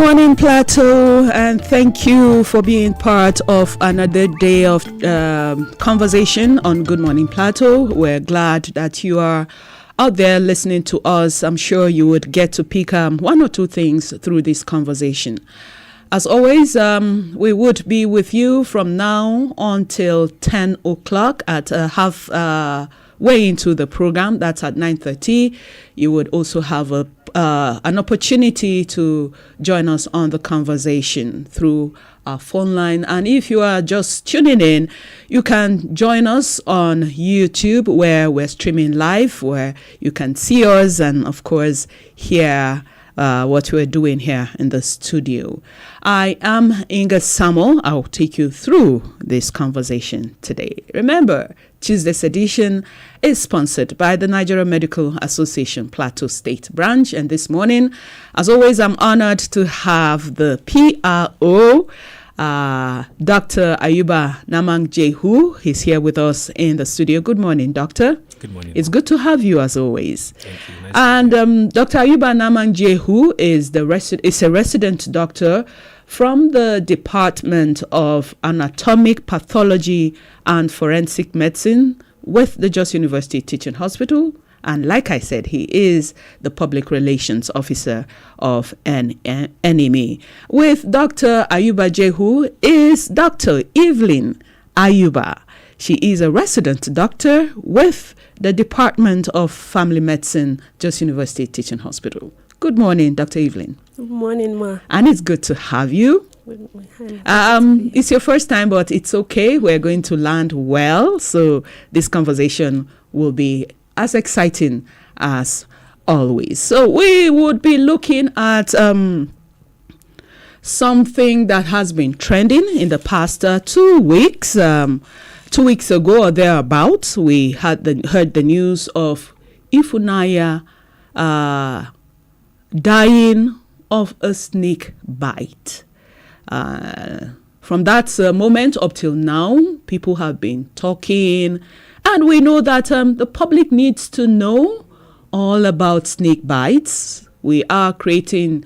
morning, Plateau, and thank you for being part of another day of conversation on Good Morning Plateau. We're glad that you are out there listening to us. I'm sure you would get to pick one or two things through this conversation. As always, we would be with you from now until 10 o'clock at half way into the program. That's at 9:30. You would also have an opportunity to join us on the conversation through our phone line. And if you are just tuning in, you can join us on YouTube, where we're streaming live, where you can see us and, of course, hear what we're doing here in the studio. I am Inga Samuel. I'll take you through this conversation today. Remember, Tuesday's edition is sponsored by the Nigeria Medical Association Plateau State Branch. And this morning, as always, I'm honored to have the PRO, Dr. Ayuba Namang Jehu. He's here with us in the studio. Good morning, Doctor. Good morning. It's good to have you as always. Thank you. Nice And Dr. Ayuba Namang Jehu is a resident doctor from the Department of Anatomic Pathology and Forensic Medicine with the Jos University Teaching Hospital. And like I said, he is the Public Relations Officer of NME. With Dr. Ayuba Jehu is Dr. Evelyn Ayuba. She is a resident doctor with the Department of Family Medicine, Jos University Teaching Hospital. Good morning, Dr. Evelyn. Good morning, Ma. And it's good to have you. It's your first time, but it's okay. We're going to land well. So this conversation will be as exciting as always. So we would be looking at something that has been trending in the past 2 weeks. 2 weeks ago or thereabouts, we had heard the news of Ifunanya dying of a snake bite. From that moment up till now, people have been talking, and we know that the public needs to know all about snake bites. We are creating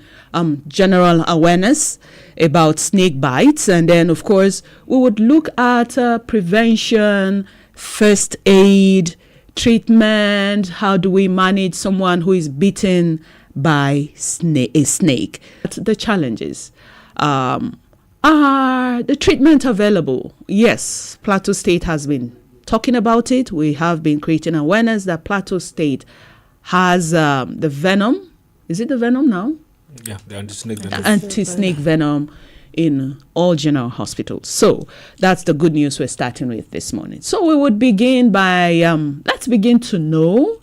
general awareness about snake bites, and then, of course, we would look at prevention, first aid, treatment. How do we manage someone who is bitten by a snake? The challenges. Are the treatment available? Yes, Plateau State has been talking about it. We have been creating awareness that Plateau State has the venom. Is it the venom now? Yeah, the anti-snake venom. Anti-snake venom in all general hospitals. So that's the good news we're starting with this morning. So we would begin by, let's begin to know.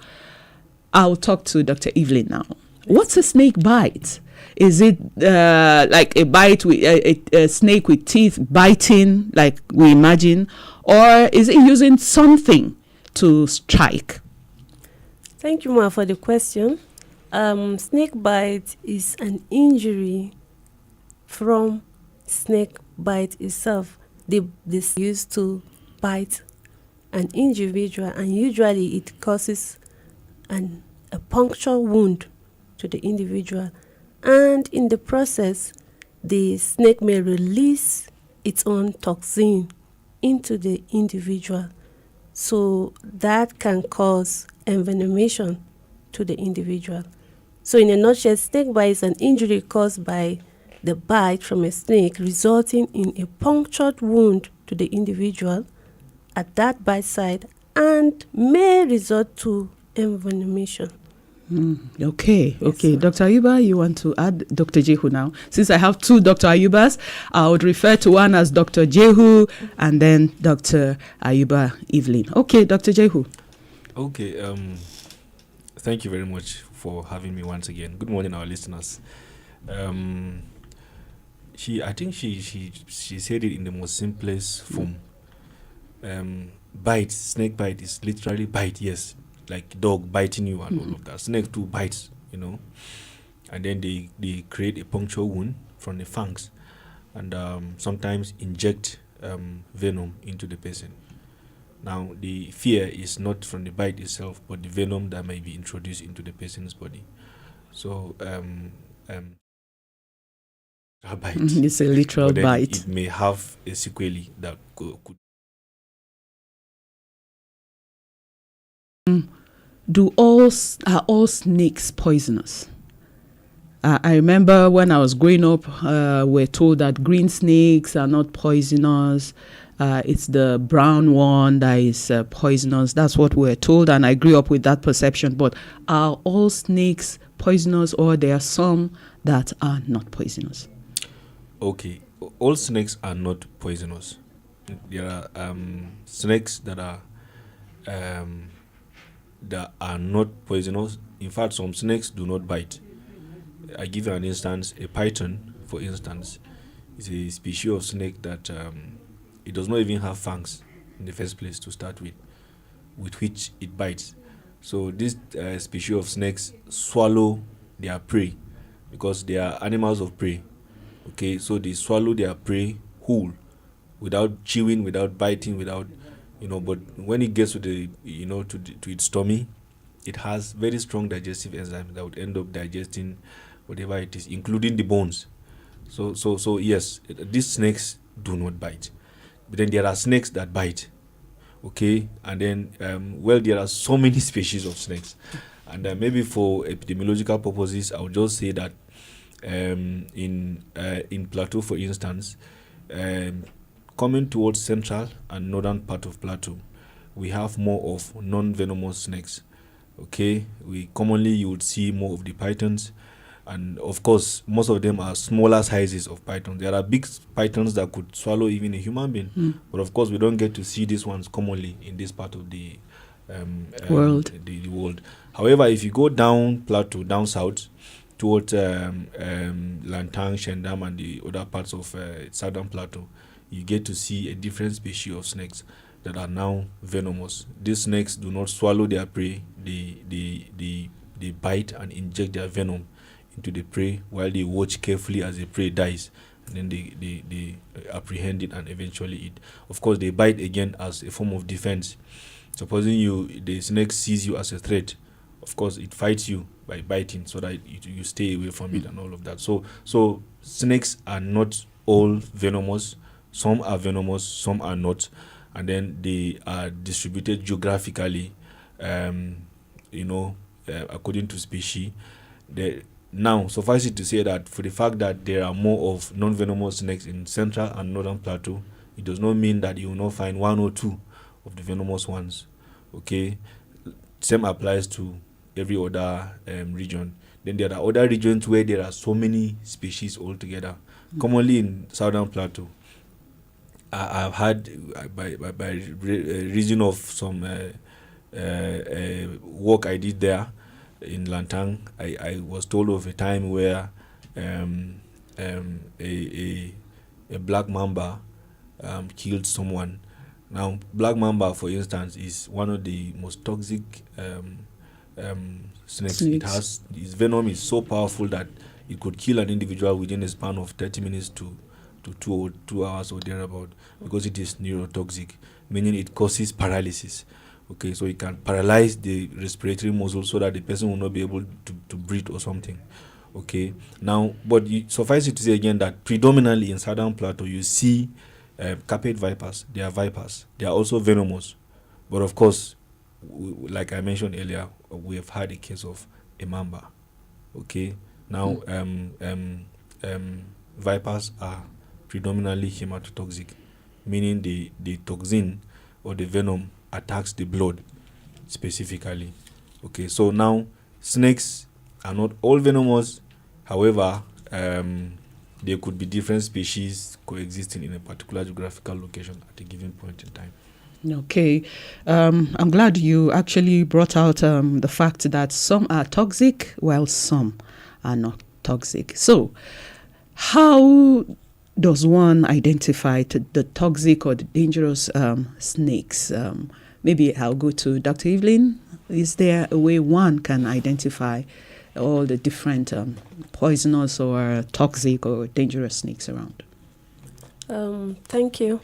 I'll talk to Dr. Evelyn now. What's a snake bite? Is it like a bite with a snake with teeth biting, like we imagine, or is it using something to strike? Thank you, Ma, for the question. Snake bite is an injury from snake bite itself. This used to bite an individual, and usually it causes a puncture wound to the individual. And in the process, the snake may release its own toxin into the individual. So that can cause envenomation to the individual. So in a nutshell, snake bite is an injury caused by the bite from a snake, resulting in a punctured wound to the individual at that bite site, and may result to envenomation. Okay. Yes, Dr. Ayuba, you want to add Dr. Jehu now? Since I have two Dr. Ayubas, I would refer to one as Dr. Jehu and then Dr. Ayuba Evelyn. Okay, Dr. Jehu. Okay. Thank you very much for having me once again. Good morning, our listeners. I think she said it in the most simplest form. Bite, snake bite is literally bite, yes. Like dog biting you and all of that. Snake too bites, and then they create a puncture wound from the fangs, and sometimes inject venom into the patient. Now, the fear is not from the bite itself, but the venom that may be introduced into the patient's body. So A bite. It's a literal But then bite. it may have a sequelae that could. Are all snakes poisonous? I remember when I was growing up, we're told that green snakes are not poisonous. It's the brown one that is poisonous. That's what we're told, and I grew up with that perception. But are all snakes poisonous, or there are some that are not poisonous? Okay, all snakes are not poisonous. There are snakes that are not poisonous. In fact, some snakes do not bite. I give you an instance. A python, for instance, is a species of snake that it does not even have fangs in the first place to start with which it bites. So this species of snakes swallow their prey because they are animals of prey. Okay, so they swallow their prey whole without chewing, without biting, without But when it gets to to its tummy, it has very strong digestive enzymes that would end up digesting whatever it is, including the bones. So yes, these snakes do not bite. But then there are snakes that bite. Okay, and then there are so many species of snakes, and maybe for epidemiological purposes, I would just say that in Plateau, for instance, coming towards central and northern part of Plateau, we have more of non-venomous snakes. Okay, you would see more of the pythons, and of course most of them are smaller sizes of pythons. There are big pythons that could swallow even a human being, but of course we don't get to see these ones commonly in this part of the world. The world. However, if you go down Plateau, down south towards Lantang, Shendam, and the other parts of southern Plateau, you get to see a different species of snakes that are now venomous. These snakes do not swallow their prey; they bite and inject their venom into the prey while they watch carefully as the prey dies, and then they apprehend it and eventually eat. Of course, they bite again as a form of defense. Supposing the snake sees you as a threat, of course it fights you by biting so that you stay away from it and all of that. So snakes are not all venomous. Some are venomous, some are not, and then they are distributed geographically, according to species. Now, suffice it to say that for the fact that there are more of non-venomous snakes in central and northern Plateau, it does not mean that you will not find one or two of the venomous ones. Okay, same applies to every other region. Then there are other regions where there are so many species altogether. Commonly in southern Plateau, I've had by reason of some work I did there in Lantang, I was told of a time where a black mamba killed someone. Now, black mamba, for instance, is one of the most toxic snakes. Its venom is so powerful that it could kill an individual within a span of 30 minutes to 2 hours or thereabout, because it is neurotoxic, meaning it causes paralysis. Okay, so it can paralyze the respiratory muscle so that the person will not be able to breathe or something. Okay, now, but suffice it to say again that predominantly in southern Plateau you see carpet vipers. They are vipers. They are also venomous, but of course, like I mentioned earlier, we have had a case of a mamba. Okay, now vipers are predominantly hematotoxic, meaning the toxin or the venom attacks the blood specifically. Okay, so now snakes are not all venomous. However, there could be different species coexisting in a particular geographical location at a given point in time. Okay, I'm glad you actually brought out the fact that some are toxic while some are not toxic. So, how does one identify the toxic or the dangerous snakes? Maybe I'll go to Dr. Evelyn. Is there a way one can identify all the different poisonous or toxic or dangerous snakes around? Thank you.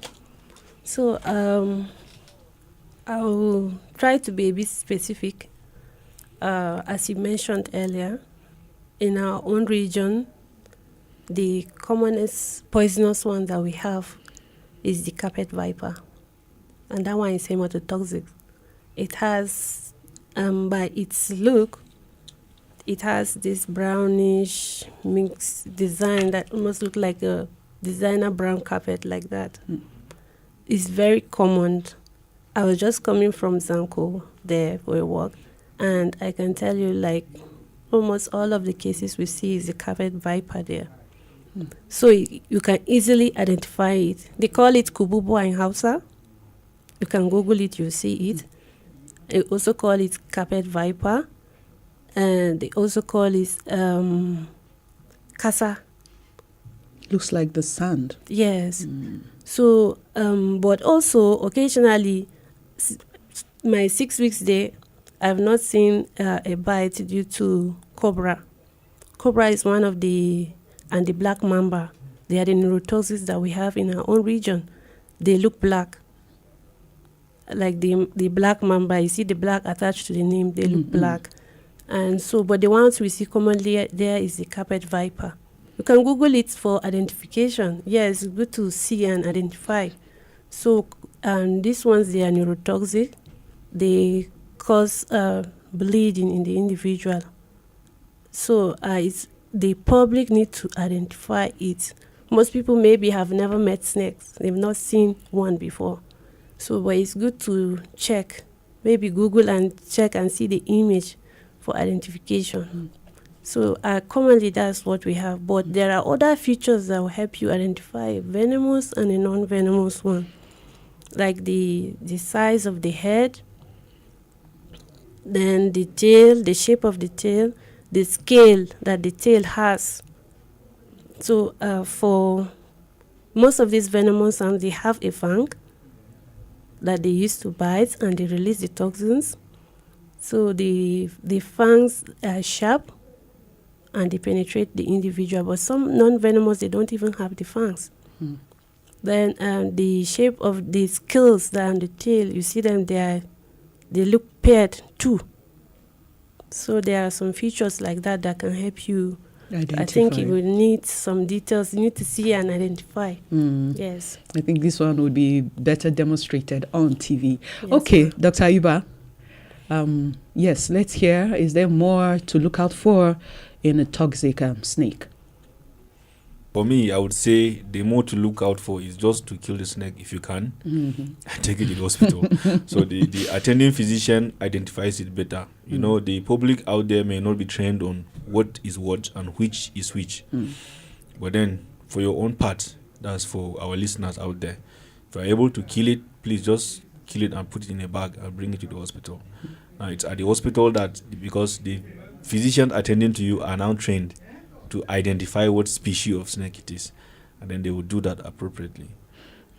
So I'll try to be a bit specific. As you mentioned earlier, in our own region, the commonest poisonous one that we have is the carpet viper, and that one is hematotoxic. It has, by its look, it has this brownish mixed design that almost look like a designer brown carpet like that. It's very common. I was just coming from Zanko there for a walk, and I can tell you, like, almost all of the cases we see is the carpet viper there. So you can easily identify it. They call it kububu in Hausa. You can Google it, you'll see it. They also call it carpet viper, and they also call it kasa. Looks like the sand. Yes. So, but also occasionally, my 6 weeks there, I've not seen a bite due to cobra. Cobra is one of the, and the black mamba. They are the neurotoxins that we have in our own region. They look black. Like the black mamba, you see the black attached to the name, they look black. And so, but the ones we see commonly there is the carpet viper. You can Google it for identification. Yes, it's good to see and identify. So, these ones, they are neurotoxic. They cause bleeding in the individual. So, the public need to identify it. Most people maybe have never met snakes. They've not seen one before. So, but it's good to check. Maybe Google and check and see the image for identification. So commonly that's what we have. But there are other features that will help you identify a venomous and a non-venomous one. Like the size of the head, then the tail, the shape of the tail, the scale that the tail has. So for most of these venomous ones, they have a fang that they use to bite and they release the toxins. So the fangs are sharp and they penetrate the individual. But some non-venomous, they don't even have the fangs. Then the shape of the scales that are on the tail, you see them, they look paired too. So there are some features like that that can help you identify. I think you will need some details. You need to see and identify. Yes. I think this one would be better demonstrated on TV. Yes, Okay, Dr. Ayuba. Yes, let's hear. Is there more to look out for in a toxic snake? For me, I would say the more to look out for is just to kill the snake if you can and take it to the hospital. So the attending physician identifies it better. You know, the public out there may not be trained on what is what and which is which. But then, for your own part, that's for our listeners out there. If you're able to kill it, please just kill it and put it in a bag and bring it to the hospital. Now, it's at the hospital that, because the physicians attending to you are now trained to identify what species of snake it is, and then they will do that appropriately.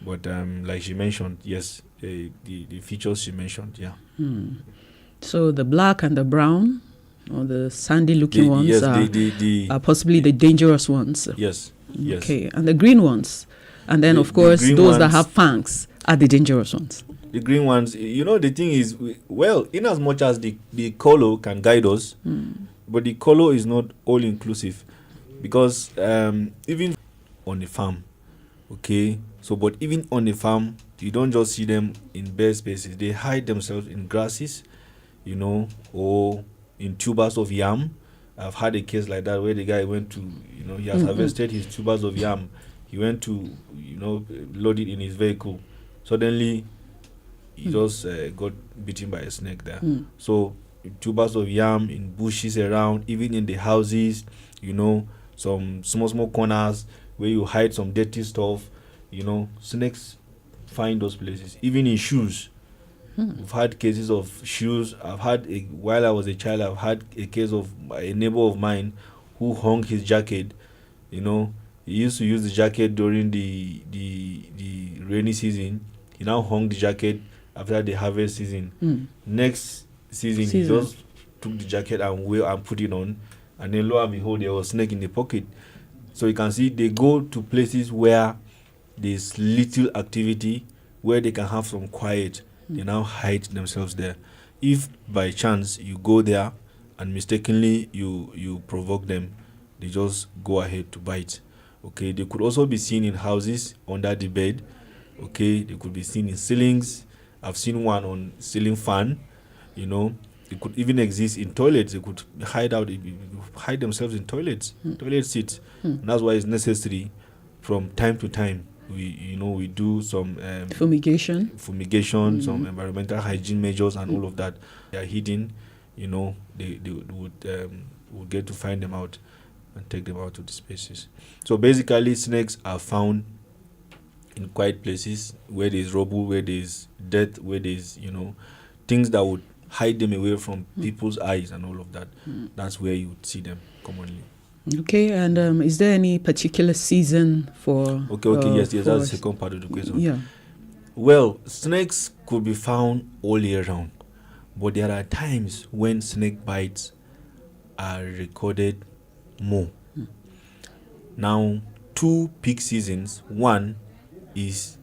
But like she mentioned, yes, the features she mentioned, yeah. So the black and the brown, or the sandy-looking ones, yes, are possibly the dangerous ones. Yes, yes. Okay, and the green ones, and then of course those that have fangs are the dangerous ones. The green ones, you know, the thing is, well, in as much as the color can guide us, but the color is not all inclusive, because even on the farm, okay, so but even on the farm, you don't just see them in bare spaces. They hide themselves in grasses, you know, or in tubers of yam. I've had a case like that where the guy went to, you know, he has harvested his tubers of yam. He went to, you know, load it in his vehicle. Suddenly, he just got bitten by a snake there. So tubers of yam in bushes around, even in the houses, you know, some small corners where you hide some dirty stuff, you know, snakes find those places. Even in shoes. We've had cases of shoes. While I was a child, I've had a case of a neighbor of mine who hung his jacket. You know, he used to use the jacket during the rainy season. He now hung the jacket after the harvest season. Next season, he just took the jacket and put it on, and then lo and behold, there was a snake in the pocket. So you can see they go to places where there's little activity, where they can have some quiet. They now hide themselves there. If by chance you go there and mistakenly you provoke them, they just go ahead to bite. Okay, they could also be seen in houses under the bed. Okay, they could be seen in ceilings. I've seen one on ceiling fan. You know, they could even exist in toilets. They could hide themselves in toilets, toilet seats. And that's why it's necessary from time to time. We do some Fumigation, some environmental hygiene measures and all of that. They are hidden. They would get to find them out and take them out to the spaces. So basically, snakes are found in quiet places where there's rubble, where there's dirt, where there's things that would hide them away from people's eyes and all of that. That's where you would see them commonly. Okay, and is there any particular season for? Okay, yes, that's the second part of the question. Yeah. Well, snakes could be found all year round, but there are times when snake bites are recorded more. Now, 2 peak seasons. One is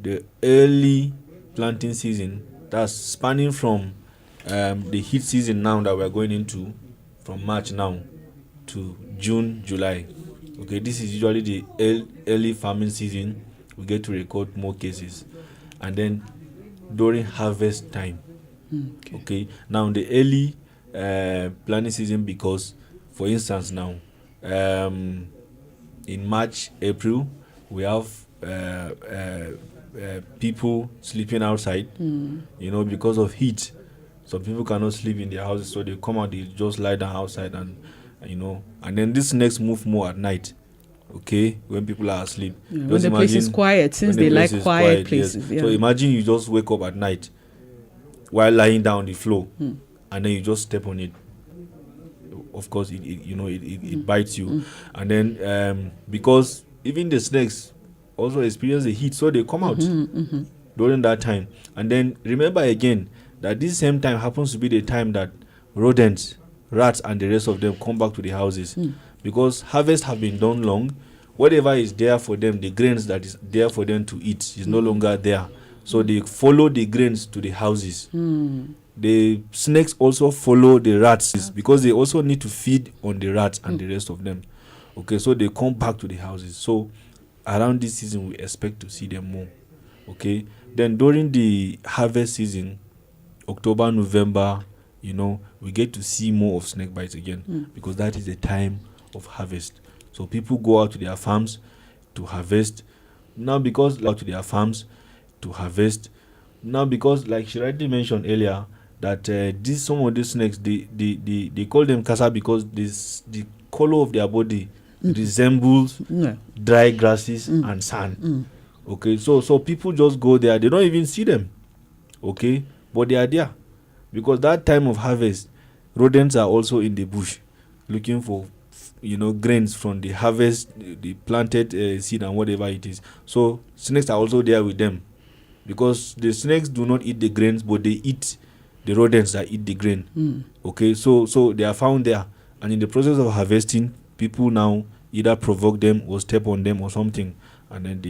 the early planting season, that's spanning from the heat season now that we're going into, from March now to June, July. Okay, this is usually the early farming season. We get to record more cases. And then during harvest time. Okay, now the early planting season, because for instance now in March, April, we have people sleeping outside, because of heat. Some people cannot sleep in their houses, so they come out, they just lie down outside, and then these snakes move more at night. Okay, when people are asleep. Yeah, when the place is quiet, since they like quiet places. Yes. Yeah. So imagine you just wake up at night while lying down on the floor, and then you just step on it. Of course, it bites you, and then because even the snakes also experience the heat, so they come out during that time. And then remember again that this same time happens to be the time that rodents, rats, and the rest of them come back to the houses, because harvest have been done long. Whatever is there for them, the grains that is there for them to eat is no longer there, so they follow the grains to the houses. The snakes also follow the rats, because they also need to feed on the rats and the rest of them. Okay, so they come back to the houses. So around this season, we expect to see them more. Okay, then during the harvest season, October, November, we get to see more of snake bites again, because that is the time of harvest. So people go out to their farms to harvest. Now, because like she rightly mentioned earlier, that some of these snakes, they call them casa because the color of their body resembles dry grasses and sand. Okay, so people just go there, they don't even see them. Okay, but they are there, because that time of harvest, rodents are also in the bush looking for grains from the harvest, the planted seed and whatever it is. So snakes are also there with them, because the snakes do not eat the grains, but they eat the rodents that eat the grain. Okay, so they are found there, and in the process of harvesting, people now either provoke them or step on them or something, and then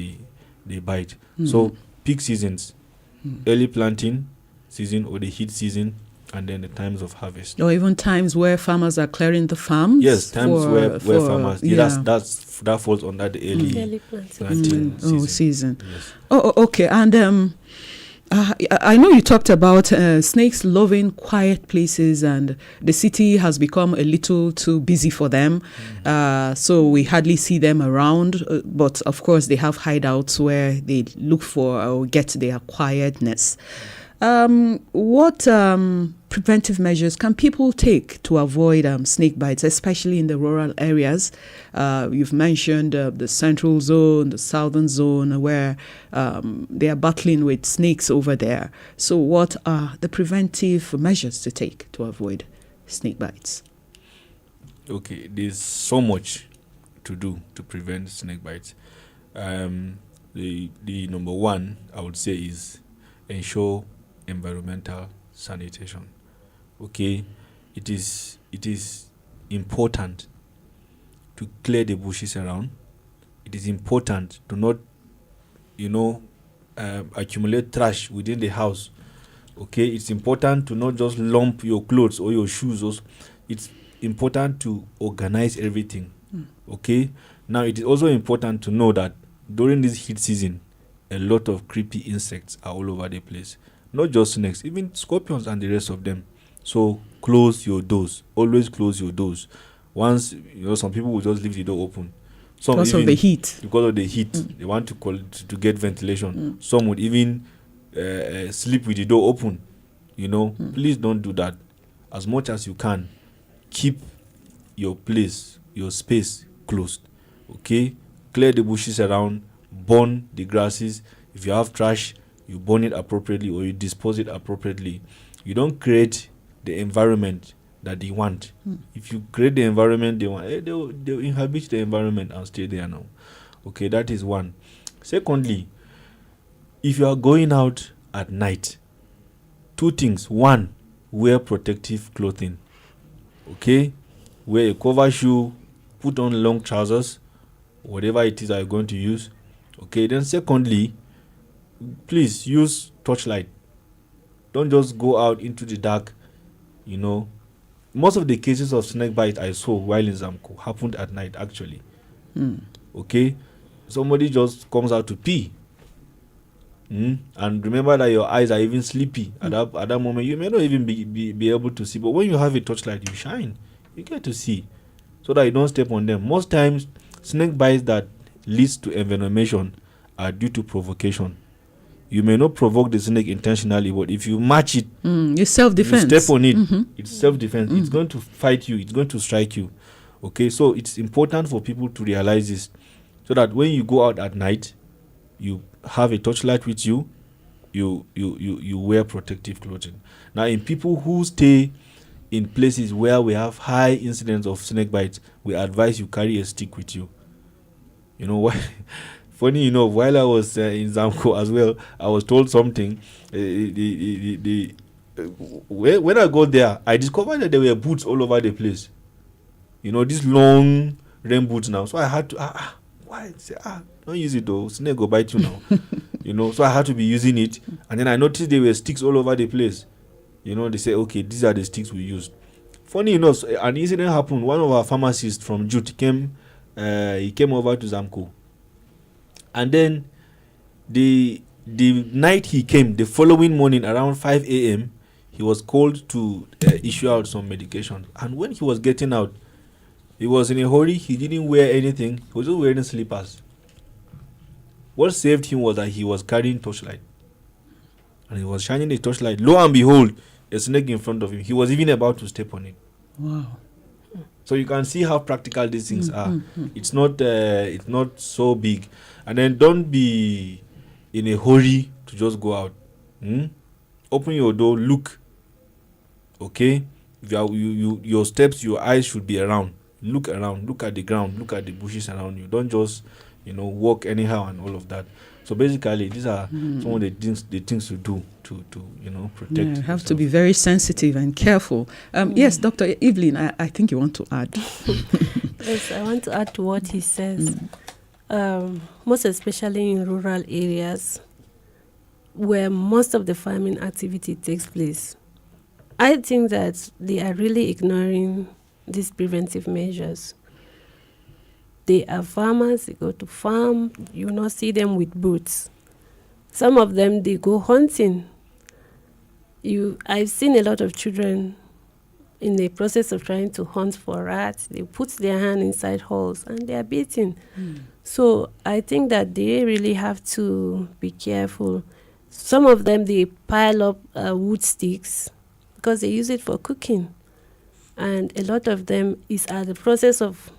they bite. So peak seasons, early planting season or the heat season, and then the times of harvest, or even times where farmers are clearing the farms. Yes, times where farmers. That falls under the early planting season. Yes. Okay. And I know you talked about snakes loving quiet places, and the city has become a little too busy for them. So we hardly see them around. But of course, they have hideouts where they look for or get their quietness. What preventive measures can people take to avoid snake bites, especially in the rural areas? You've mentioned the central zone, the southern zone, where they are battling with snakes over there. So what are the preventive measures to take to avoid snake bites? Okay, there's so much to do to prevent snake bites. The number one, I would say, is ensure environmental sanitation. Okay, it is important to clear the bushes around. It is important to not accumulate trash within the house. Okay, it's important to not just lump your clothes or your shoes. It's important to organize everything. Okay, Now, it is also important to know that during this heat season, a lot of creepy insects are all over the place. Not just snakes, even scorpions and the rest of them. So close your doors. Always close your doors. Once, some people will just leave the door open. Some Because of the heat. Because of the heat. They want to get ventilation. Some would even sleep with the door open. Please don't do that. As much as you can, keep your place, your space closed. Okay? Clear the bushes around, burn the grasses. If you have trash, you burn it appropriately or you dispose it appropriately. You don't create the environment that they want. If you create the environment they want, they'll inhabit the environment and stay there now. Okay, that is one. Secondly, if you are going out at night, two things. One, wear protective clothing. Okay? Wear a cover shoe, put on long trousers, whatever it is that you're going to use. Okay, then secondly, please use torchlight. Don't just go out into the dark. Most of the cases of snake bite I saw while in Zamko happened at night, actually. Okay? Somebody just comes out to pee. And remember that your eyes are even sleepy at that moment. You may not even be able to see. But when you have a torchlight, you shine. You get to see. So that you don't step on them. Most times, snake bites that leads to envenomation are due to provocation. You may not provoke the snake intentionally, but if you match it, it's self-defense. You step on it, it's self-defense. It's going to fight you. It's going to strike you. Okay, so it's important for people to realize this, so that when you go out at night, you have a torchlight with you. You wear protective clothing. Now, in people who stay in places where we have high incidence of snake bites, we advise you carry a stick with you. You know why? Funny enough, while I was in Zamko as well, I was told something. When I got there, I discovered that there were boots all over the place. These long rain boots now. So I had to, why? Say, don't use it though. Snake will bite you now. So I had to be using it. And then I noticed there were sticks all over the place. They say, okay, these are the sticks we used. Funny enough, an incident happened. One of our pharmacists from Jute came over to Zamko. And then the night he came, the following morning around 5 a.m., he was called to issue out some medication. And when he was getting out, he was in a hurry. He didn't wear anything. He was just wearing slippers. What saved him was that he was carrying torchlight. And he was shining the torchlight. Lo and behold, a snake in front of him. He was even about to step on it. Wow. So you can see how practical these things are. It's not so big. And then don't be in a hurry to just go out. Open your door, look. Okay? If your steps, your eyes should be around. Look around, look at the ground, look at the bushes around you. Don't just, walk anyhow and all of that. So basically, these are some of the things to do to protect. You have to be very sensitive and careful. Yes, Dr. Evelyn, I think you want to add. Yes, I want to add to what he says. Most especially in rural areas where most of the farming activity takes place, I think that they are really ignoring these preventive measures. They are farmers, they go to farm, you not see them with boots. Some of them, they go hunting. I've seen a lot of children in the process of trying to hunt for rats, they put their hand inside holes and they are beaten. So I think that they really have to be careful. Some of them, they pile up wood sticks because they use it for cooking. And a lot of them is at the process of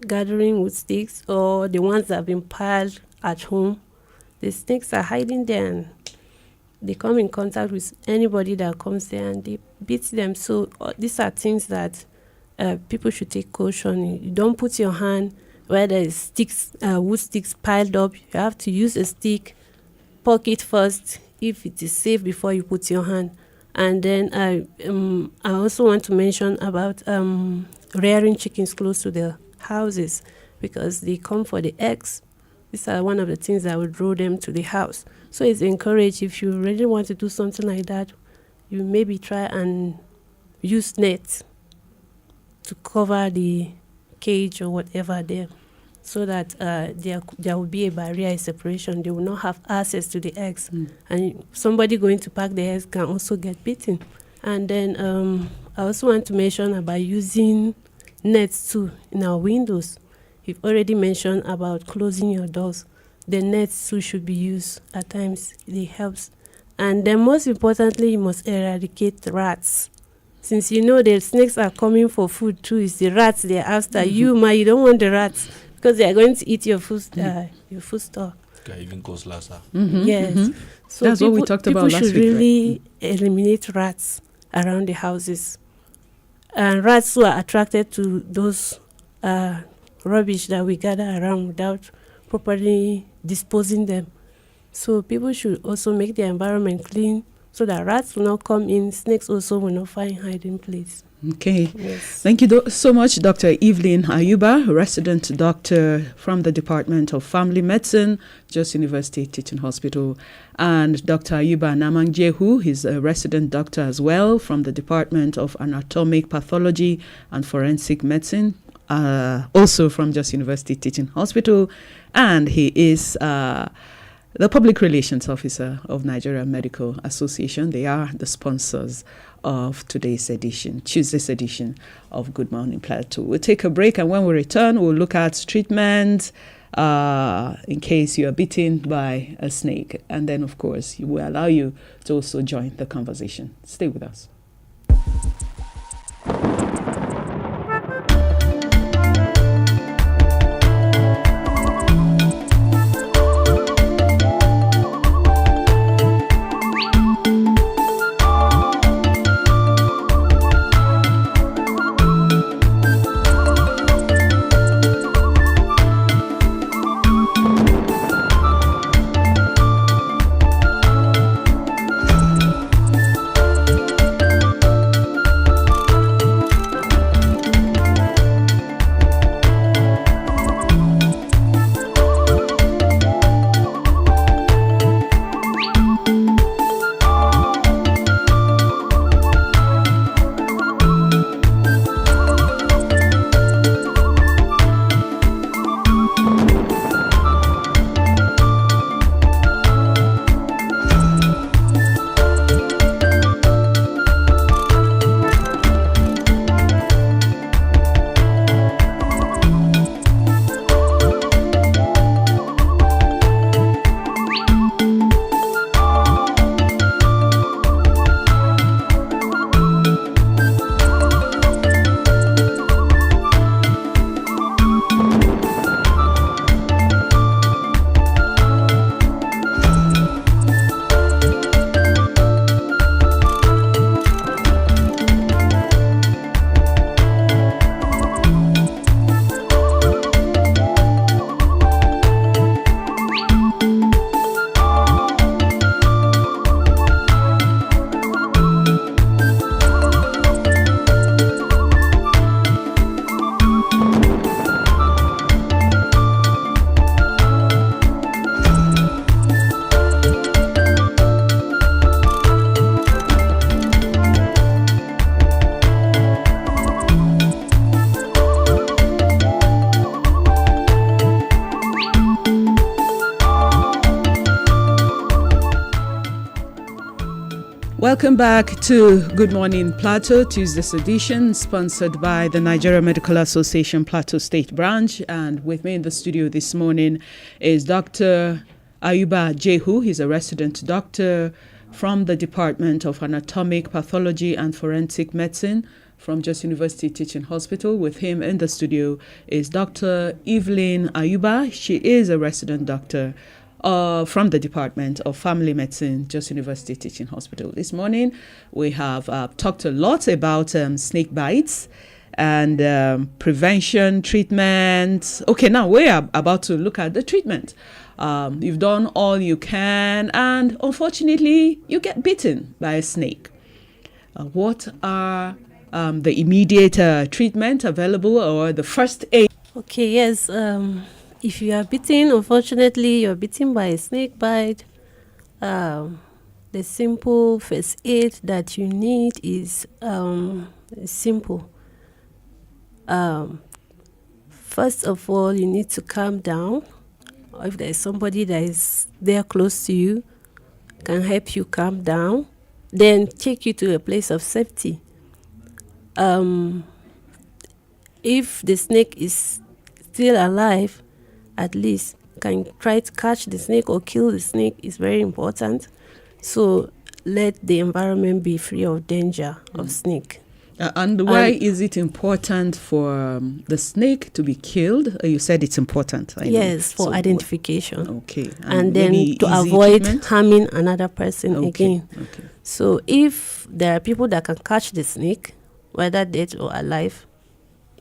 gathering wood sticks, or the ones that have been piled at home. The snakes are hiding there and they come in contact with anybody that comes there and they beat them. So these are things that people should take caution in. You don't put your hand where there is sticks, wood sticks piled up. You have to use a stick, poke it first if it is safe before you put your hand. And then I also want to mention about rearing chickens close to the houses because they come for the eggs. These are one of the things that will draw them to the house. So it's encouraged, if you really want to do something like that, you maybe try and use nets to cover the cage or whatever there. so that there will be a barrier, a separation. They will not have access to the eggs. And somebody going to pack the eggs can also get bitten. And then I also want to mention about using nets too in our windows. You've already mentioned about closing your doors. The nets too should be used at times. It helps. And then most importantly, you must eradicate rats. Since you know the snakes are coming for food too, it's the rats they're after. You don't want the rats because they are going to eat your food, your food store. Can even cause Lassa. Yes. So that's what we talked about last week. People should really eliminate rats around the houses. And rats who are attracted to those rubbish that we gather around without properly disposing them. So people should also make the environment clean so that rats will not come in, snakes also will not find hiding place. Okay. Yes. Thank you so much, Dr. Evelyn Ayuba, resident doctor from the Department of Family Medicine, Jos University Teaching Hospital, and Dr. Ayuba Namang Jehu, he's a resident doctor as well from the Department of Anatomic Pathology and Forensic Medicine, also from Jos University Teaching Hospital, and he is the Public Relations Officer of Nigeria Medical Association. They are the sponsors of today's edition, Tuesday's edition of Good Morning Plateau. We'll take a break, and when we return, we'll look at treatment in case you are bitten by a snake. And then, of course, we will allow you to also join the conversation. Stay with us. Welcome back to Good Morning Plateau, Tuesday's edition, sponsored by the Nigeria Medical Association Plateau State Branch. And with me in the studio this morning is Dr. Ayuba Jehu. He's a resident doctor from the Department of Anatomic Pathology and Forensic Medicine from Jos University Teaching Hospital. With him in the studio is Dr. Evelyn Ayuba. She is a resident doctor from the Department of Family Medicine, Jos University Teaching Hospital. This morning, we have talked a lot about snake bites and prevention, treatment. Okay, now we are about to look at the treatment. You've done all you can, and unfortunately, you get bitten by a snake. What are the immediate treatment available or the first aid? Okay, yes. If you are bitten, unfortunately, you're bitten by a snake bite, the simple first aid that you need is simple. First of all, you need to calm down. Or if there is somebody that is there close to you, can help you calm down, then take you to a place of safety. If the snake is still alive, at least can try to catch the snake or kill the snake is very important. So let the environment be free of danger of snake. And why is it important for the snake to be killed? You said it's important. I know. Yes, for identification. Okay. And then to avoid harming another person again. Okay. So if there are people that can catch the snake, whether dead or alive,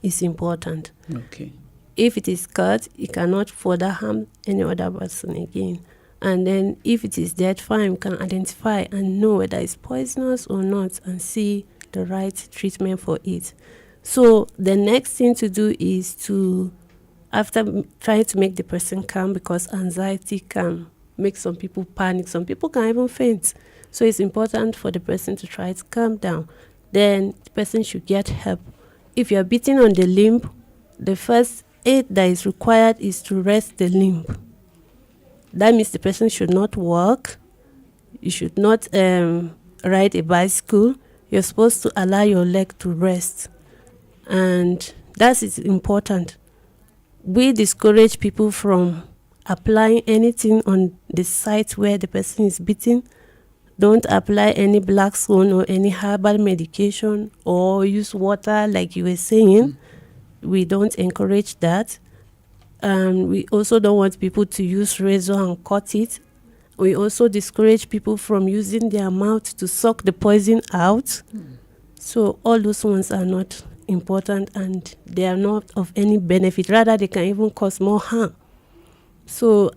it's important. Okay. If it is caught, it cannot further harm any other person again. And then if it is dead, fine, we can identify and know whether it's poisonous or not and see the right treatment for it. So the next thing to do is to, after trying to make the person calm, because anxiety can make some people panic, some people can even faint. So it's important for the person to try to calm down. Then the person should get help. If you're beating on the limb, the first aid that is required is to rest the limb. That means the person should not walk. You should not ride a bicycle. You're supposed to allow your leg to rest. And that is important. We discourage people from applying anything on the site where the person is beaten. Don't apply any black stone or any herbal medication or use water like you were saying. We don't encourage that. We also don't want people to use razor and cut it. We also discourage people from using their mouth to suck the poison out. So all those ones are not important and they are not of any benefit. Rather, they can even cause more harm. So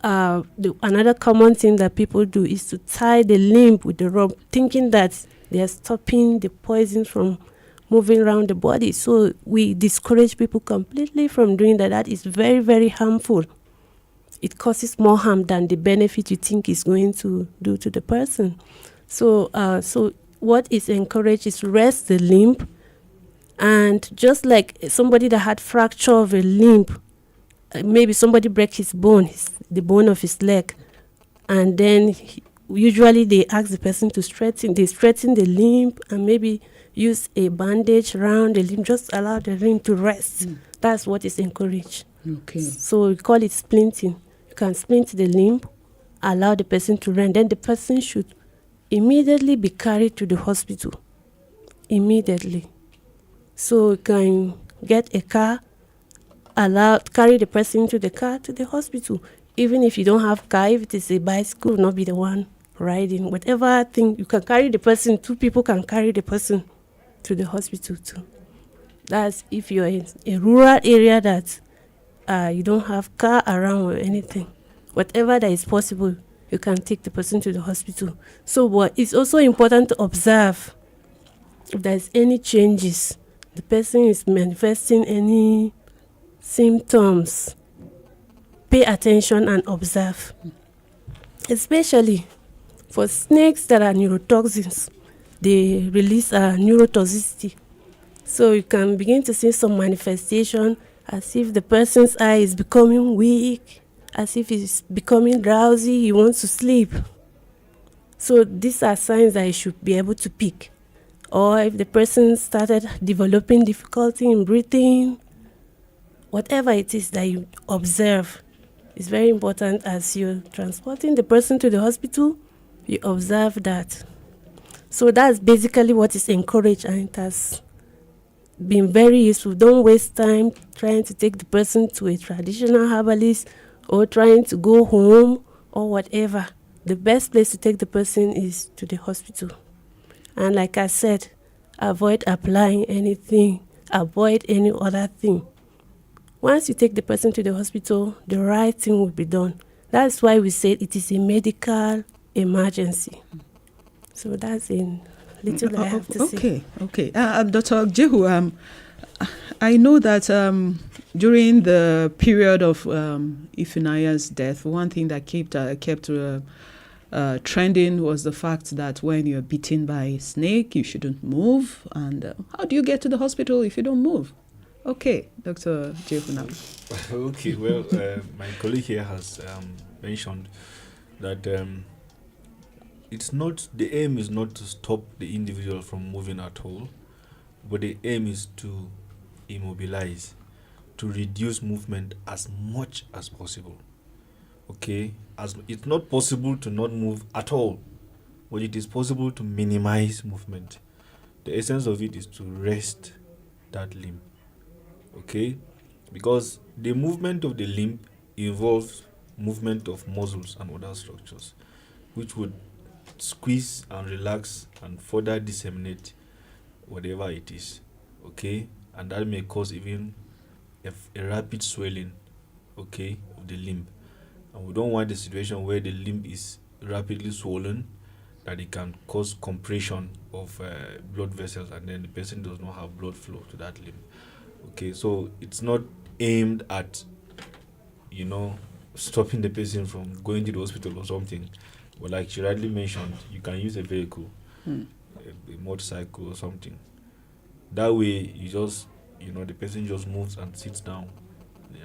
another common thing that people do is to tie the limb with the rope, thinking that they are stopping the poison from moving around the body. So we discourage people completely from doing that. That is very, very harmful. It causes more harm than the benefit you think is going to do to the person. So what is encouraged is rest the limb. And just like somebody that had fracture of a limb, maybe somebody break his bone, the bone of his leg, and then usually they ask the person to straighten the limb and maybe use a bandage around the limb, just allow the limb to rest. That's what is encouraged. Okay. So we call it splinting. You can splint the limb, allow the person to rest, then the person should immediately be carried to the hospital. Immediately. So you can get a car, carry the person to the car to the hospital. Even if you don't have car, if it is a bicycle, will not be the one riding. Whatever thing, you can carry the person. 2 people can carry the person to the hospital too. That's if you're in a rural area that you don't have car around or anything. Whatever that is possible, you can take the person to the hospital. So what it's also important to observe if there's any changes, the person is manifesting any symptoms, pay attention and observe. Especially for snakes that are neurotoxins, they release neurotoxicity. So you can begin to see some manifestation as if the person's eye is becoming weak, as if he's becoming drowsy, he wants to sleep. So these are signs that you should be able to pick. Or if the person started developing difficulty in breathing, whatever it is that you observe, it's very important as you're transporting the person to the hospital, you observe that. So that's basically what is encouraged, and it has been very useful. Don't waste time trying to take the person to a traditional herbalist or trying to go home or whatever. The best place to take the person is to the hospital. And like I said, avoid applying anything, avoid any other thing. Once you take the person to the hospital, the right thing will be done. That's why we said it is a medical emergency. So that's in little I have to say. Okay. Dr. Jehu, I know that during the period of Ifeanyi's death, one thing that kept trending was the fact that when you're bitten by a snake, you shouldn't move. And how do you get to the hospital if you don't move? Okay, Dr. Jehuna. Okay, well, my colleague here has mentioned that the aim is not to stop the individual from moving at all, but the aim is to immobilize, to reduce movement as much as possible. Okay, as it's not possible to not move at all, but it is possible to minimize movement. The essence of it is to rest that limb. Okay, because the movement of the limb involves movement of muscles and other structures, which would squeeze and relax and further disseminate whatever it is. Okay, and that may cause even a rapid swelling, okay, of the limb. And we don't want the situation where the limb is rapidly swollen, that it can cause compression of blood vessels, and then the person does not have blood flow to that limb. Okay, so it's not aimed at, stopping the person from going to the hospital or something. But like she rightly mentioned, you can use a vehicle, a motorcycle or something. That way, you just, the person just moves and sits down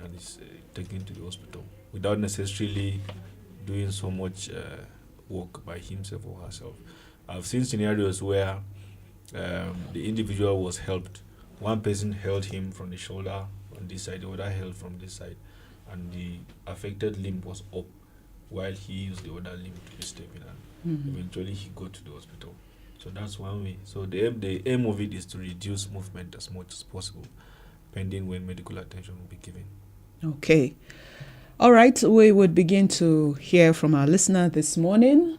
and is taken to the hospital without necessarily doing so much work by himself or herself. I've seen scenarios where the individual was helped. One person held him from the shoulder on this side, the other held from this side, and the affected limb was up while he used the other limb to be stepping, and eventually he got to the hospital. So that's one way. So the aim of it is to reduce movement as much as possible, pending when medical attention will be given. Okay. All right, we would begin to hear from our listener this morning.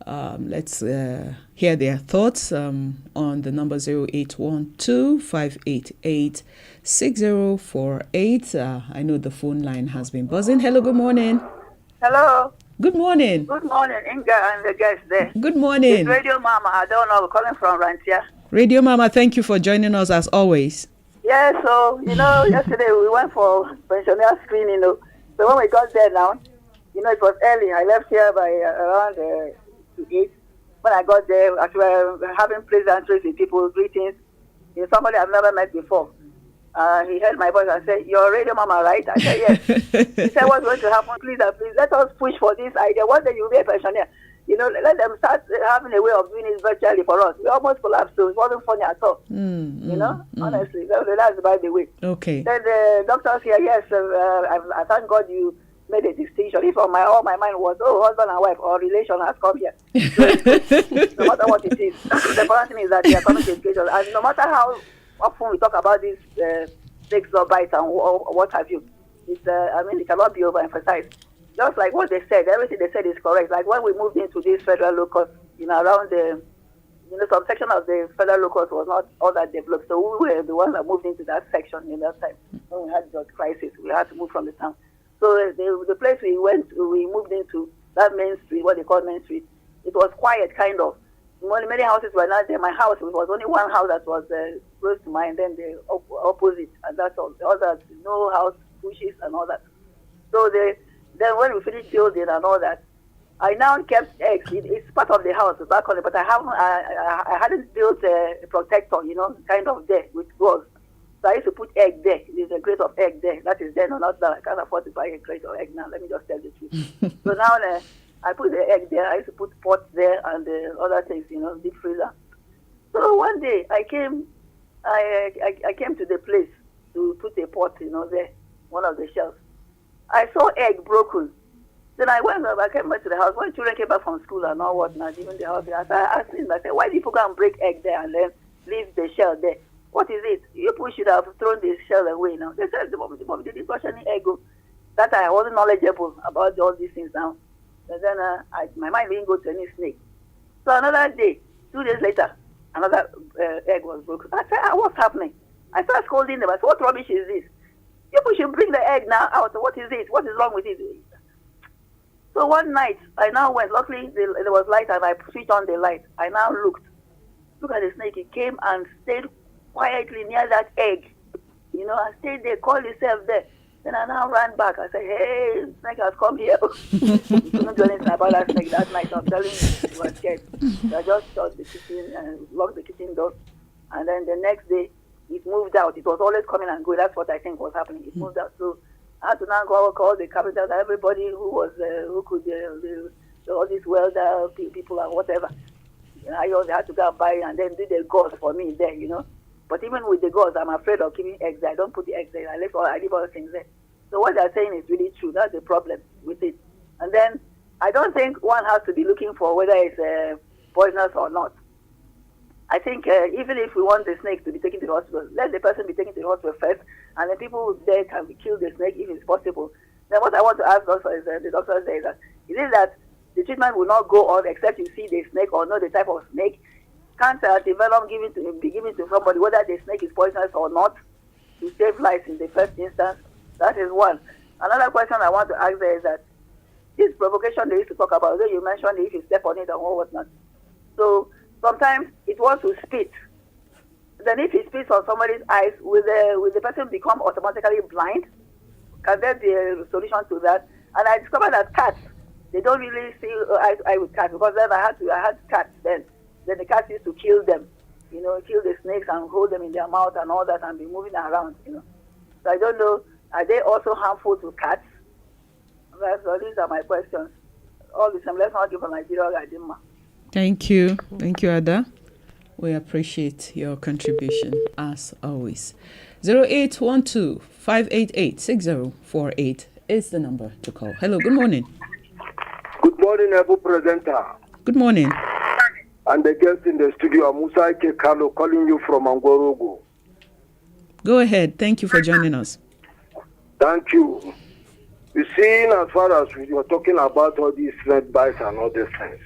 Let's hear their thoughts on the number 0812-588-6048. I know the phone line has been buzzing. Hello, good morning. Hello. Good morning. Good morning, Inga and the guests there. Good morning. It's Radio Mama. I don't know. We're calling from Rantia. Radio Mama, thank you for joining us as always. Yeah, so, yesterday we went for pensioner screening. So when we got there now, it was early. I left here by around 8. When I got there, actually, having pleasantries with people, greetings. Somebody I've never met before. He heard my voice and said, "You're Radio Mama, right?" I said, "Yes." He said, "What's going to happen? Please, let us push for this idea. One day you'll be a pensioner. Let them start having a way of doing it virtually for us." We almost collapsed, so it wasn't funny at all. Honestly, that's by the way. Okay. Then the doctors here, yes, I thank God you made a distinction. If all my mind was, husband and wife or relation has come here. So, no matter what it is, the important thing is that they are coming to education. And no matter how often we talk about this sex or bite and what have you, it cannot be overemphasized. Just like what they said, everything they said is correct. Like when we moved into this federal locus, around the, some section of the federal locus was not all that developed. So we were the ones that moved into that section in that time. When we had the crisis, we had to move from the town. So the place we moved into, that main street, what they call Main Street, it was quiet, kind of. Many houses were not there. My house, it was only one house that was close to mine, then the opposite, and that's all. The others, no house, bushes and all that. So then when we finished building and all that, I now kept eggs. It's part of the house, back on it, but I hadn't built a protector, kind of there with walls. So I used to put egg there. There's a crate of egg there. That is there, no, not that. I can't afford to buy a crate of egg now. Let me just tell the truth. So now I put the egg there. I used to put pots there and other things, deep freezer. So one day I came to the place to put a pot, there, one of the shelves. I saw egg broken. Then I came back to the house. When children came back from school and all whatnot, even the house, I asked him, I said, "Why do people go and break egg there and then leave the shell there? What is it? You people should have thrown the shell away now." They said, the mom didn't touch any egg. That I wasn't knowledgeable about all these things now. And then my mind didn't go to any snake. So another day, 2 days later, another egg was broken. I said, "What's happening?" I started scolding them. I said, "What rubbish is this? You people should bring the egg now out. What is it? What is wrong with it?" So one night, I now went. Luckily, there was light, and I switched on the light. I now looked at the snake. He came and stayed quietly near that egg. I stayed there, called himself there. Then I now ran back. I said, "Hey, snake has come here." You couldn't do anything about that snake that night. I'm telling you, he was scared. So I just shut the kitchen and locked the kitchen door. And then the next day, it moved out. It was always coming and going. That's what I think was happening. It moved out. So I had to now go call the carpenters, everybody who could, all these welder people and whatever. I also had to go and buy and then do the gauze for me there, But even with the gauze, I'm afraid of keeping eggs there. I don't put the eggs there. I leave all the things there. So what they're saying is really true. That's the problem with it. And then I don't think one has to be looking for whether it's poisonous or not. I think even if we want the snake to be taken to the hospital, let the person be taken to the hospital first, and the people there can kill the snake if it's possible. Then what I want to ask also is the doctor says that is it that the treatment will not go on except you see the snake or know the type of snake? Can't antivenom be given to somebody whether the snake is poisonous or not to save lives in the first instance? That is one. Another question I want to ask there is that this provocation they used to talk about, you mentioned if you step on it or whatnot. So sometimes it wants to spit. Then if it spits on somebody's eyes, will the person become automatically blind? Can there be a solution to that? And I discovered that cats, they don't really see eye to eye with cats, because then I had cats then. Then the cats used to kill them, kill the snakes and hold them in their mouth and all that and be moving around, So I don't know, are they also harmful to cats? So these are my questions. All the same, let's not give a Nigeria Gadima. Thank you. Thank you, Ada. We appreciate your contribution as always. 0812-588-6048 is the number to call. Hello, good morning. Good morning, Abu Presenter. Good morning. And the guest in the studio, Musa Kekalo, calling you from Angorogo. Go ahead. Thank you for joining us. Thank you. You see, as far as you're talking about all these red bites and all these things,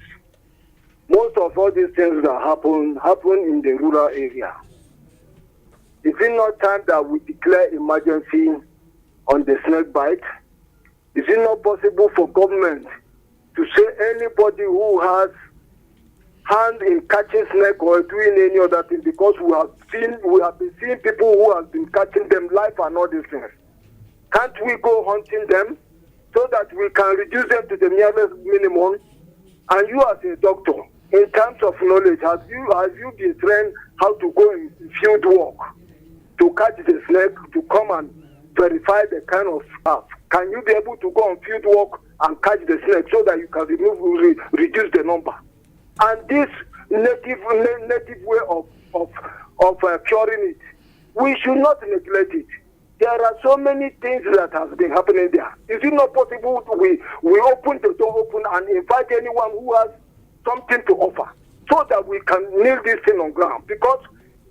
most of all these things that happen in the rural area. Is it not time that we declare emergency on the snake bite? Is it not possible for government to say anybody who has hand in catching snake or doing any other thing, because we have been seeing people who have been catching them live and all these things. Can't we go hunting them so that we can reduce them to the nearest minimum? And you as a doctor, in terms of knowledge, have you been trained how to go in field work to catch the snake, to come and verify the kind of stuff? Can you be able to go on field work and catch the snake so that you can reduce the number? And this native way of curing it, we should not neglect it. There are so many things that have been happening there. Is it not possible we open the door open and invite anyone who has something to offer so that we can nail this thing on ground? Because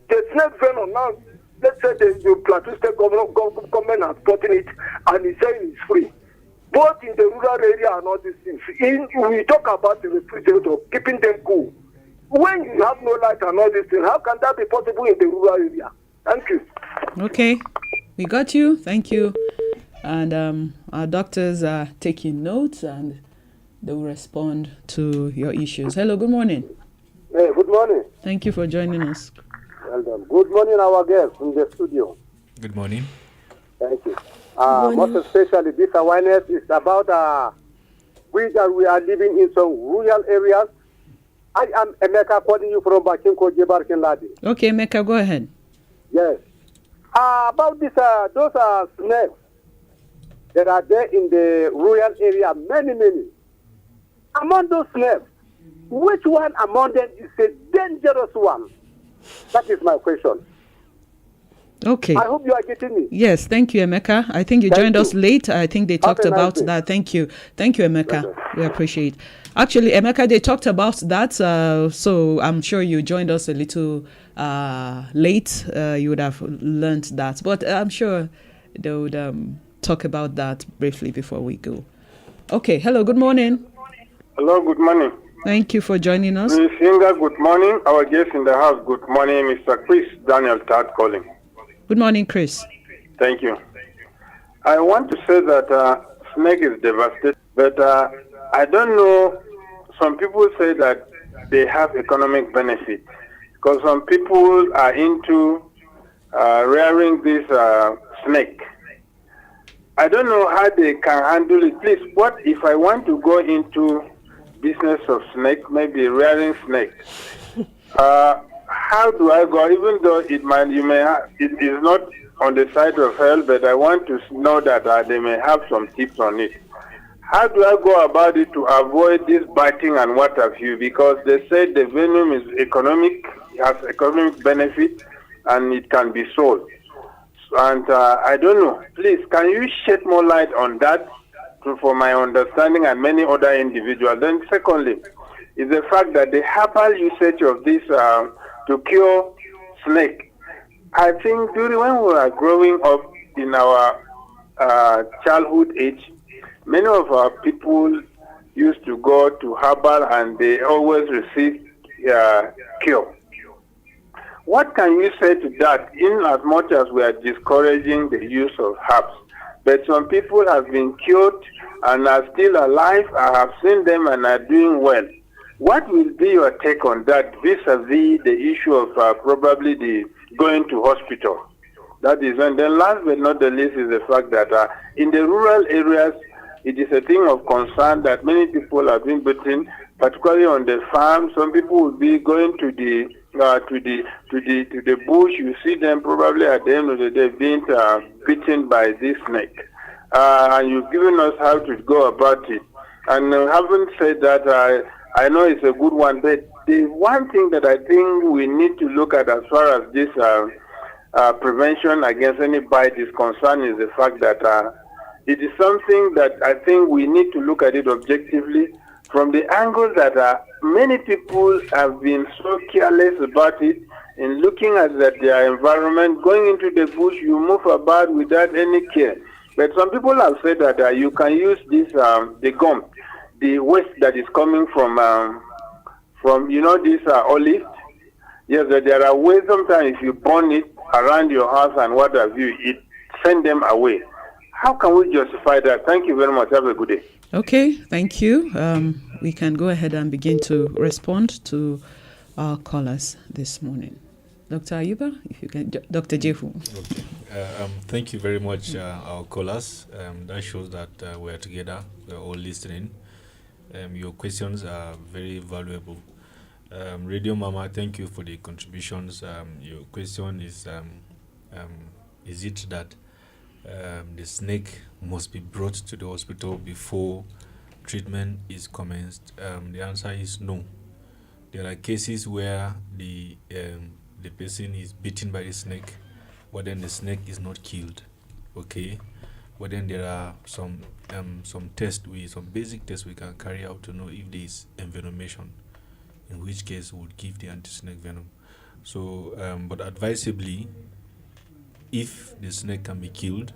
the snake venom now, let's say the Plateau State government has gotten it and is saying it's free. Both in the rural area and all these things. We talk about the refrigerator, keeping them cool. When you have no light and all these things, how can that be possible in the rural area? Thank you. Okay. We got you. Thank you. And our doctors are taking notes and they will respond to your issues. Hello, good morning. Hey, good morning. Thank you for joining us. Well done. Good morning, our guests in the studio. Good morning. Thank you. Most especially, this awareness is about we are living in some rural areas. I am Emeka calling you from Bakinko Jebarkin Ladi. Okay, Emeka, go ahead. Yes. About this, those snakes that are there in the rural area, many. Among those snakes, which one among them is a dangerous one? That is my question. Okay. I hope you are getting me. Yes, thank you, Emeka. I think you joined us late. I think they talked about that. Thank you, Emeka. We appreciate. Actually, Emeka, they talked about that. So I'm sure you joined us a little late. You would have learned that, but I'm sure they would talk about that briefly before we go. Okay. Hello. Good morning. Hello. Good morning. Thank you for joining us. Ms. Inga, good morning. Our guest in the house, good morning. Mr. Chris Daniel Tad calling. Good morning, Chris. Thank you. I want to say that snake is devastating, but I don't know. Some people say that they have economic benefit because some people are into rearing this snake. I don't know how they can handle it. Please, what if I want to go into business of snake, maybe rearing snake? how do I go? Even though it is not on the side of health, but I want to know that they may have some tips on it. How do I go about it to avoid this biting and what have you? Because they say the venom is economic, has economic benefit, and it can be sold. And I don't know. Please, can you shed more light on that for my understanding and many other individuals? Then secondly, is the fact that the herbal usage of this to cure snake. I think during when we were growing up in our childhood age, many of our people used to go to herbal and they always received cure. What can you say to that, in as much as we are discouraging the use of herbs? But some people have been cured and are still alive. I have seen them and are doing well. What will be your take on that vis-a-vis the issue of probably the going to hospital? That is, and then last but not the least is the fact that in the rural areas, it is a thing of concern that many people have been bitten, particularly on the farm. Some people will be going to the bush. You see them probably at the end of the day being bitten by this snake. And you've given us how to go about it. And having said that, I know it's a good one, but the one thing that I think we need to look at as far as this prevention against any bite is concerned is the fact that it is something that I think we need to look at it objectively from the angle that many people have been so careless about it in looking at their environment. Going into the bush, you move about without any care. But some people have said that you can use this, the gum, the waste that is coming from this olive. Yes, that there are ways sometimes if you burn it around your house and what have you, it send them away. How can we justify that? Thank you very much. Have a good day. Okay, thank you. We can go ahead and begin to respond to our callers this morning. Dr. Ayuba, if you can, Dr. Jehu. Okay. Thank you very much, our callers. That shows that we're together, we're all listening. Your questions are very valuable. Radio Mama, thank you for the contributions. Your question is it that the snake must be brought to the hospital before treatment is commenced? The answer is no. There are cases where the person is bitten by the snake, but then the snake is not killed. Okay, but then there are some tests, some basic tests we can carry out to know if there is envenomation, in which case we would give the anti-snake venom. So, but advisably, if the snake can be killed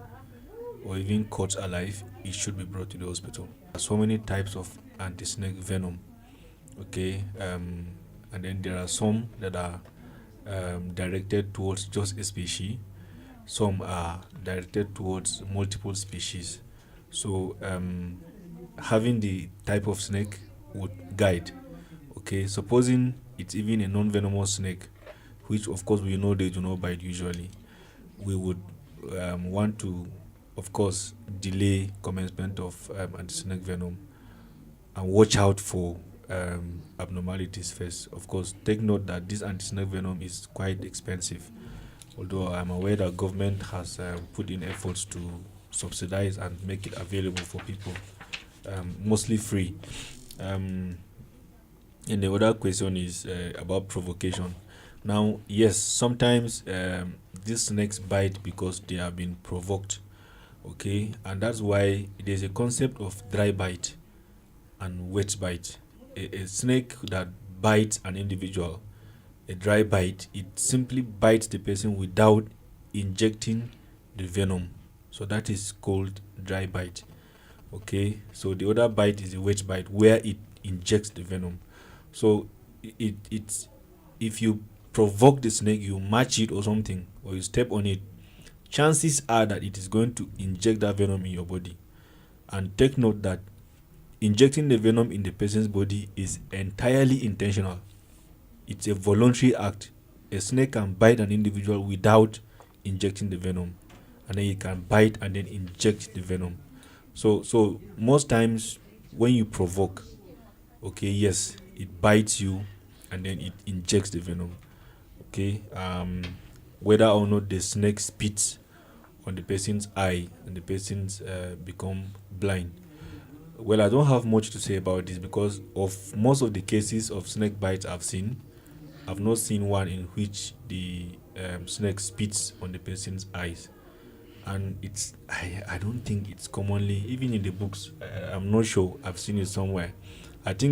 or even caught alive, it should be brought to the hospital. There are so many types of anti-snake venom. Okay, and then there are some that are directed towards just a species. Some are directed towards multiple species. So having the type of snake would guide. Okay, supposing it's even a non-venomous snake, which of course we know they do not bite usually, we would want to, of course, delay commencement of anti-snake venom and watch out for abnormalities first. Of course, take note that this anti-snake venom is quite expensive, although I'm aware that government has put in efforts to subsidize and make it available for people, mostly free. And the other question is about provocation. Now, yes, sometimes these snakes bite because they have been provoked, okay, and that's why there's a concept of dry bite and wet bite. A snake that bites an individual, a dry bite, it simply bites the person without injecting the venom. So that is called dry bite. Okay, so the other bite is a wet bite where it injects the venom. So it's if you provoke the snake, you match it or something, or you step on it, chances are that it is going to inject that venom in your body. And take note that injecting the venom in the person's body is entirely intentional. It's a voluntary act. A snake can bite an individual without injecting the venom, and then it can bite and then inject the venom. So most times when you provoke, okay, yes, it bites you and then it injects the venom. okay, whether or not the snake spits on the person's eye and the person's become blind. Well, I don't have much to say about this because of most of the cases of snake bites I've seen, I've not seen one in which the snake spits on the person's eyes. And I don't think it's commonly, even in the books, I'm not sure I've seen it somewhere. I think